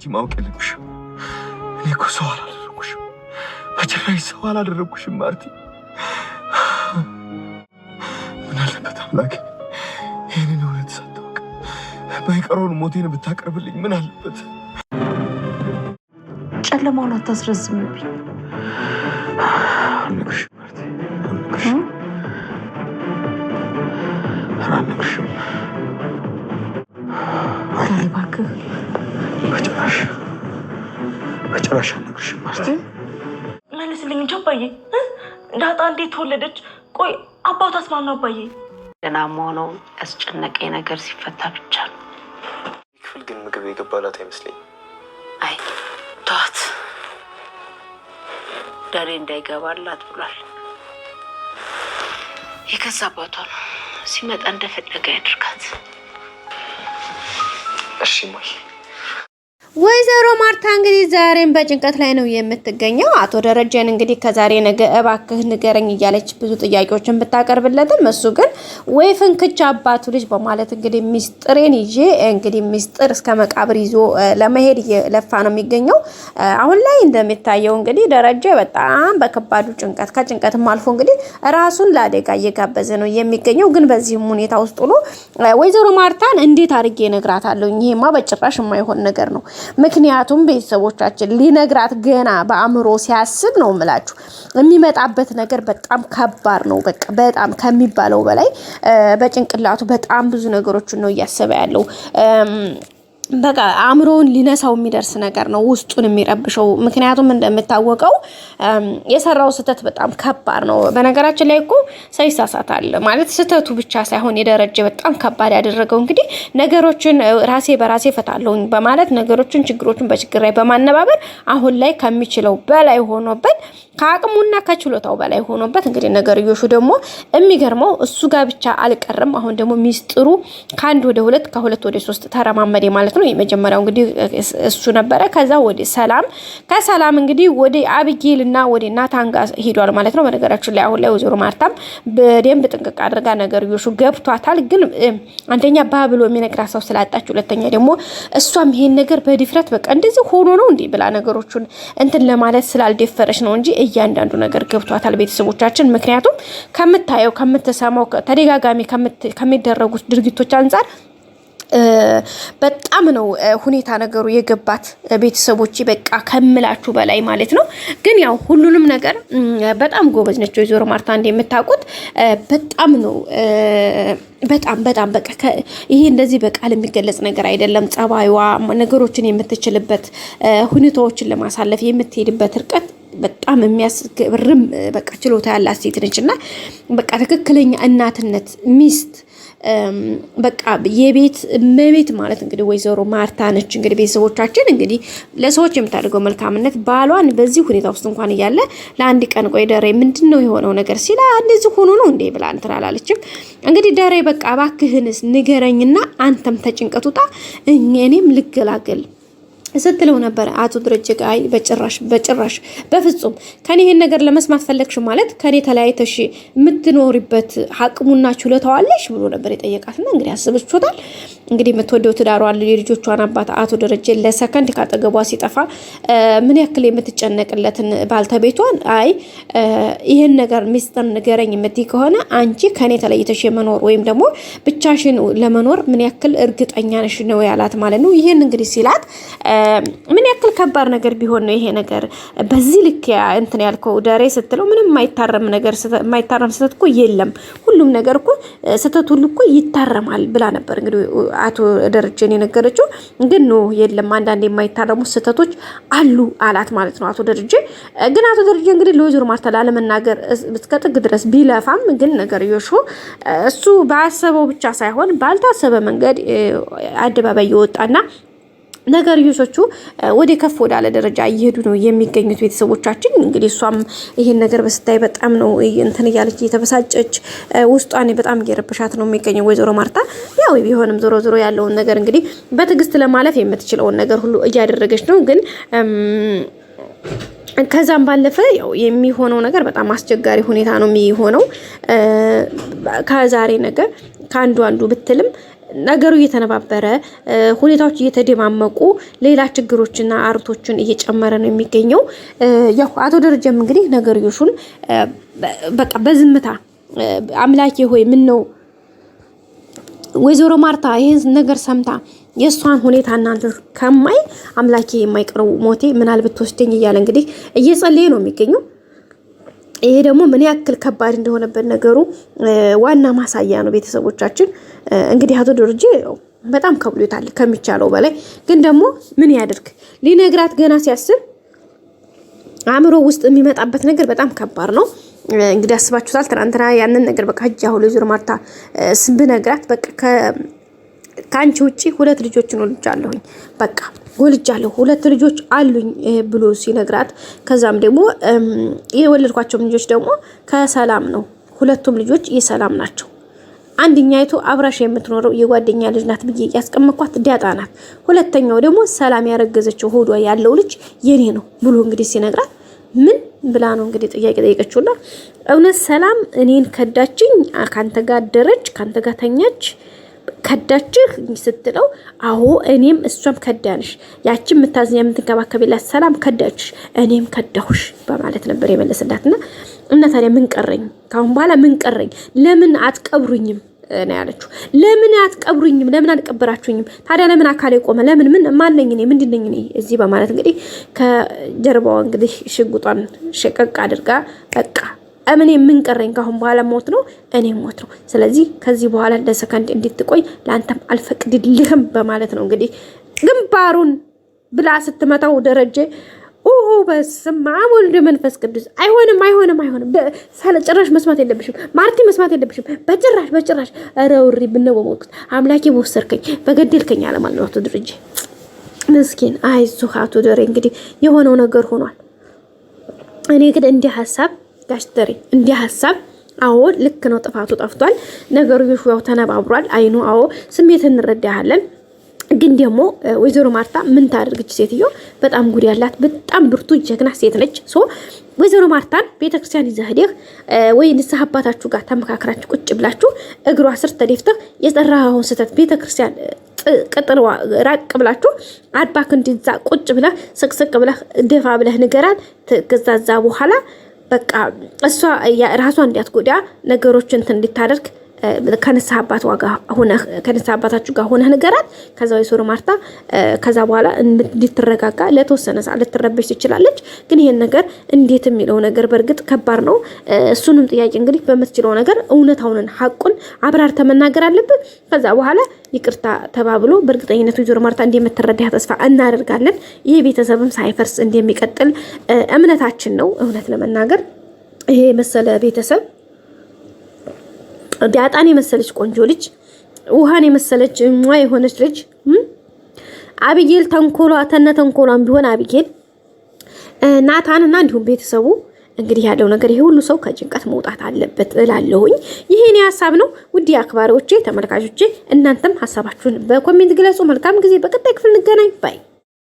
እንጂ ማወቅ የለብሽም። እኔ እኮ ሰው አላደረኩሽም፣ በጭራሽ ሰው አላደረኩሽም ማርቲ። ምን አለበት አምላኬ ይህንን እውነት ሳታውቅ ባይቀረውን ሞቴን ብታቀርብልኝ ምን አለበት? ጨለማውን አታስረዝምብኝ። አልነግርሽም ማርቲ፣ አልነግርሽም። እባክህ በጭራሽ አልነግርሽም ማርቲ። መልስልኝ እንጂ አባዬ፣ ዳጣ እንዴት ተወለደች? ቆይ አባቷስ ማን ነው አባዬ? ገና መሆነው ያስጨነቀኝ ነገር ሲፈታ ብቻ ነው። ክፍል ግን ምግብ የገባላት አይመስለኝም። አይ ተዋት፣ ዳሬ እንዳይገባላት ብሏል። የከዛ አባቷ ነው፣ ሲመጣ እንደፈለገ ያድርጋት። እሺ ማይ። ወይዘሮ ማርታ እንግዲህ ዛሬም በጭንቀት ላይ ነው የምትገኘው። አቶ ደረጀን እንግዲህ ከዛሬ ነገ እባክህ ንገረኝ እያለች ብዙ ጥያቄዎችን ብታቀርብለትም እሱ ግን ወይ ፍንክች አባቱ ልጅ በማለት እንግዲህ ሚስጥሬን ይዤ እንግዲህ ሚስጥር እስከ መቃብር ይዞ ለመሄድ እየለፋ ነው የሚገኘው። አሁን ላይ እንደሚታየው እንግዲህ ደረጀ በጣም በከባዱ ጭንቀት ከጭንቀትም አልፎ እንግዲህ ራሱን ለአደጋ እየጋበዘ ነው የሚገኘው። ግን በዚህም ሁኔታ ውስጥ ሆኖ ወይዘሮ ማርታን እንዴት አድርጌ እነግራታለሁ? ይሄማ በጭራሽ የማይሆን ነገር ነው። ምክንያቱም ቤተሰቦቻችን ሊነግራት ገና በአእምሮ ሲያስብ ነው የምላችሁ የሚመጣበት ነገር በጣም ከባድ ነው። በቃ በጣም ከሚባለው በላይ በጭንቅላቱ በጣም ብዙ ነገሮችን ነው እያሰበ ያለው። በቃ አእምሮውን ሊነሳው የሚደርስ ነገር ነው ውስጡን የሚረብሸው። ምክንያቱም እንደምታወቀው የሰራው ስህተት በጣም ከባድ ነው። በነገራችን ላይ እኮ ሰው ይሳሳታል ማለት ስህተቱ ብቻ ሳይሆን የደረጀ በጣም ከባድ ያደረገው እንግዲህ ነገሮችን ራሴ በራሴ ፈታለሁኝ በማለት ነገሮችን ችግሮችን በችግር ላይ በማነባበር አሁን ላይ ከሚችለው በላይ ሆኖበት ከአቅሙና ከችሎታው በላይ ሆኖበት እንግዲህ ነገርዮሹ ደግሞ የሚገርመው እሱ ጋር ብቻ አልቀርም። አሁን ደግሞ ሚስጥሩ ከአንድ ወደ ሁለት ከሁለት ወደ ሶስት ተረማመደ ማለት ነው። የመጀመሪያው እንግዲህ እሱ ነበረ። ከዛ ወደ ሰላም፣ ከሰላም እንግዲህ ወደ አብጌልና ወደ ናታን ጋር ሄዷል ማለት ነው። በነገራችን ላይ አሁን ላይ ወይዘሮ ማርታም በደንብ ጥንቅቅ አድርጋ ነገርዮሹ ገብቷታል። ግን አንደኛ ባብሎ የሚነግራት ሰው ስላጣች፣ ሁለተኛ ደግሞ እሷም ይሄን ነገር በድፍረት በቃ እንደዚህ ሆኖ ነው እንዴ ብላ ነገሮቹን እንትን ለማለት ስላልደፈረች ነው እንጂ እያንዳንዱ ነገር ገብቷታል ቤተሰቦቻችን። ምክንያቱም ከምታየው ከምትሰማው ተደጋጋሚ ከሚደረጉት ድርጊቶች አንፃር በጣም ነው ሁኔታ ነገሩ የገባት ቤተሰቦች በቃ ከምላችሁ በላይ ማለት ነው። ግን ያው ሁሉንም ነገር በጣም ጎበዝ ነች ወይዘሮ ማርታ እንደምታውቁት በጣም ነው በጣም በቃ ይሄ እንደዚህ በቃል የሚገለጽ ነገር አይደለም። ጸባይዋ ነገሮችን የምትችልበት ሁኔታዎችን ለማሳለፍ የምትሄድበት ርቀት በጣም የሚያስገርም በቃ ችሎታ ያላት ሴት ነችና በቃ ትክክለኛ እናትነት ሚስት በቃ የቤት መቤት ማለት እንግዲህ ወይዘሮ ማርታ ነች። እንግዲህ ቤተሰቦቻችን እንግዲህ ለሰዎች የምታደርገው መልካምነት ባሏን በዚህ ሁኔታ ውስጥ እንኳን እያለ ለአንድ ቀን ቆይ ደሬ ምንድነው የሆነው ነገር ሲላ እንደዚህ ሆኖ ነው እንዴ ብላ እንትን አላለችም። እንግዲህ ደሬ በቃ ባክህንስ ንገረኝና አንተም ተጭንቀቱጣ እኔም ልገላገል ስትለው ነበር አቶ ደረጀ ጋር በጭራሽ በፍጹም ከኔ ይሄን ነገር ለመስማት ፈለግሽ ማለት ከኔ ተለያይተሽ የምትኖሪበት አቅሙና ችሎታው አለሽ ብሎ ነበር የጠየቃትና እንግዲህ አስበሽቶታል። እንግዲህ የምትወደው ትዳሯን የልጆቿን አባት አቶ ደረጀ ለሰከንድ ካጠገቧ ሲጠፋ ምን ያክል የምትጨነቅለትን ባልተቤቷን አይ ይሄን ነገር ሚስጥር ንገረኝ የምትይ ከሆነ አንቺ ከኔ ተለይተሽ የመኖር ወይም ደግሞ ብቻሽን ለመኖር ምን ያክል እርግጠኛ ነሽ ነው ያላት ማለት ነው። ይሄን እንግዲህ ሲላት ምን ያክል ከባድ ነገር ቢሆን ነው ይሄ ነገር በዚህ ልክ እንትን ያልከው ደሬ ስትለው ምንም የማይታረም ነገር የማይታረም ስህተት እኮ የለም ሁሉም ነገር እኮ ስህተት ሁሉ እኮ ይታረማል ብላ ነበር እንግዲህ አቶ ደረጀን የነገረችው። ግን ነው የለም አንዳንድ የማይታረሙ ስህተቶች አሉ አላት ማለት ነው አቶ ደረጀ። ግን አቶ ደረጀ እንግዲህ ለወይዘሮ ማርታ ላለመናገር እስከ ጥግ ድረስ ቢለፋም ግን ነገር ይሾ እሱ ባሰበው ብቻ ሳይሆን ባልታሰበ መንገድ አደባባይ ይወጣና ነገር ይሶቹ ወደ ከፍ ወዳለ ደረጃ እየሄዱ ነው የሚገኙት ቤተሰቦቻችን። እንግዲህ እሷም ይሄን ነገር በስታይ በጣም ነው እንትን እያለች እየተበሳጨች ውስጧን በጣም እየረበሻት ነው የሚገኘው ወይዘሮ ማርታ። ያው ቢሆንም ዞሮ ያለውን ነገር እንግዲህ በትዕግስት ለማለፍ የምትችለውን ነገር ሁሉ እያደረገች ነው። ግን ከዛም ባለፈ ያው የሚሆነው ነገር በጣም አስቸጋሪ ሁኔታ ነው የሚሆነው። ከዛሬ ነገር ከአንዱ ብትልም ነገሩ እየተነባበረ ሁኔታዎች እየተደማመቁ ሌላ ችግሮችና አርቶችን እየጨመረ ነው የሚገኘው። ያው አቶ ደረጀም እንግዲህ ነገርዮሹን በቃ በዝምታ አምላኬ ሆይ ምን ነው ወይዘሮ ማርታ ይሄን ነገር ሰምታ የሷን ሁኔታ እናንተ ከማይ አምላኬ የማይቀረው ሞቴ ምናልባት ተወስደኝ እያለ እንግዲህ እየጸለየ ነው የሚገኘው። ይሄ ደግሞ ምን ያክል ከባድ እንደሆነበት ነገሩ ዋና ማሳያ ነው። ቤተሰቦቻችን እንግዲህ አቶ ደረጀ በጣም ከብሎታል ከሚቻለው በላይ። ግን ደግሞ ምን ያድርግ ሊነግራት ገና ሲያስብ አእምሮ ውስጥ የሚመጣበት ነገር በጣም ከባድ ነው። እንግዲህ አስባችሁታል። ትናንትና ያንን ነገር በቃ ሂጅ አሁን ለወይዘሮ ማርታ ብነግራት በቃ ከአንቺ ውጪ 2 ልጆችን ወልጃለሁኝ በቃ ወልጃለሁ 2 ልጆች አሉኝ ብሎ ሲነግራት ከዛም ደግሞ የወለድኳቸው ልጆች ደግሞ ከሰላም ነው 2ቱም ልጆች የሰላም ናቸው። አንደኛይቱ አብራሽ የምትኖረው የጓደኛ ልጅ ናት ብዬ ያስቀመጥኳት ዳጣ ናት። ሁለተኛው ደግሞ ሰላም ያረገዘችው ሆዷ ያለው ልጅ የኔ ነው ብሎ እንግዲህ ሲነግራት ምን ብላ ነው እንግዲህ ጥያቄ ጠይቀችውና እውነት ሰላም እኔን ከዳችኝ ካንተ ጋር አደረች ካንተ ጋር ተኛች ከዳችህ ስትለው አዎ እኔም እሷም ከዳንሽ ያቺ የምታዝኛ የምትንከባከብላት ሰላም ከዳችሽ እኔም ከዳሁሽ በማለት ነበር የመለሰላትና እና ታዲያ ምን ቀረኝ ካሁን በኋላ ምን ቀረኝ ለምን አትቀብሩኝም ነው ያለችው። ለምን አትቀብሩኝም ለምን አልቀበራችሁኝም ታዲያ ለምን አካሌ ቆመ ለምን ምን ማንነኝ እኔ ምንድነኝ እኔ እዚህ በማለት እንግዲህ ከጀርባው እንግዲህ ሽጉጧን ሸቀቅ አድርጋ በቃ እኔ ምን ቀረኝ ካሁን በኋላ ሞት ነው እኔ ሞት ነው ስለዚህ ከዚህ በኋላ ለሰከንድ እንድትቆይ ላንተም አልፈቅድልህም በማለት ነው እንግዲህ ግንባሩን ብላ ስትመታው ደረጀ በስመ አብ ወልድ መንፈስ ቅዱስ አይሆንም ጭራሽ መስማት የለብሽም ማርቲ መስማት የለብሽም በጭራሽ አረውሪ ብነወሞት አምላኬ በወሰርከኝ በገደልከኝ አለ ማለት ነው አቶ ደረጀ ምስኪን አይዞህ አቶ ደሬ እንግዲህ የሆነው ነገር ሆኗል። እኔ ግን እንዲህ ሐሳብ ጋሽተሪ እንዲህ ሐሳብ አዎ ልክ ነው ጥፋቱ ጠፍቷል ነገሩ ይሹው ተነባብሯል አይኑ አዎ ስሜት እንረዳሃለን ግን ደግሞ ወይዘሮ ማርታ ምን ታደርግች ሴትዮ በጣም ጉድ ያላት በጣም ብርቱ ጀግና ሴት ነች። ወይዘሮ ማርታን ቤተክርስቲያን ይዘህደህ ወይ ንስሐ አባታችሁ ጋር ተመካክራችሁ ቁጭ ብላችሁ እግሯ ስር ተደፍተህ የጠራኸውን ስተት ቤተክርስቲያን ቅጥልዋ ራቅ ብላችሁ አድባክ እንዲዛ ቁጭ ብለህ ስቅስቅ ብለህ ደፋ ብለህ ንገራት ከዛዛ በኋላ በቃ እሷ ራሷ እንዲያትጎዳ ነገሮችን እንድታደርግ ከነሳ አባት ዋጋ ሆነ ከነሳ አባታችሁ ጋር ሆነ ነገራት ከዛ ወይዘሮ ማርታ ከዛ በኋላ እንድትረጋጋ ለተወሰነ ሰዓት ልትረበሽ ትችላለች። ግን ይሄን ነገር እንዴት የሚለው ነገር በርግጥ ከባድ ነው። እሱንም ጥያቄ እንግዲህ በመትችለው ነገር እውነታውን ሐቁን አብራር ተመናገር አለበት። ከዛ በኋላ ይቅርታ ተባብሎ በርግጠኝነት ወይዘሮ ማርታ እንደምትረዳ ተስፋ እናደርጋለን። ይሄ ቤተሰብም ሳይፈርስ እንደሚቀጥል እምነታችን ነው። እውነት ለመናገር ይሄ መሰለ ቤተሰብ ዳጣን የመሰለች ቆንጆ ልጅ ውሃን የመሰለች የሆነች ልጅ አብጌል ተንኮሏን ቢሆን አብጌል ናታንና እንዲሁም ቤተሰቡ እንግዲህ ያለው ነገር ይሄ ሁሉ ሰው ከጭንቀት መውጣት አለበት እላለሁኝ። ይሄን ሐሳብ ነው። ውድ አክባሪዎቼ ተመልካቾቼ እናንተም ሐሳባችሁን በኮሜንት ግለጹ። መልካም ጊዜ። በቀጣይ ክፍል እንገናኝ ባይ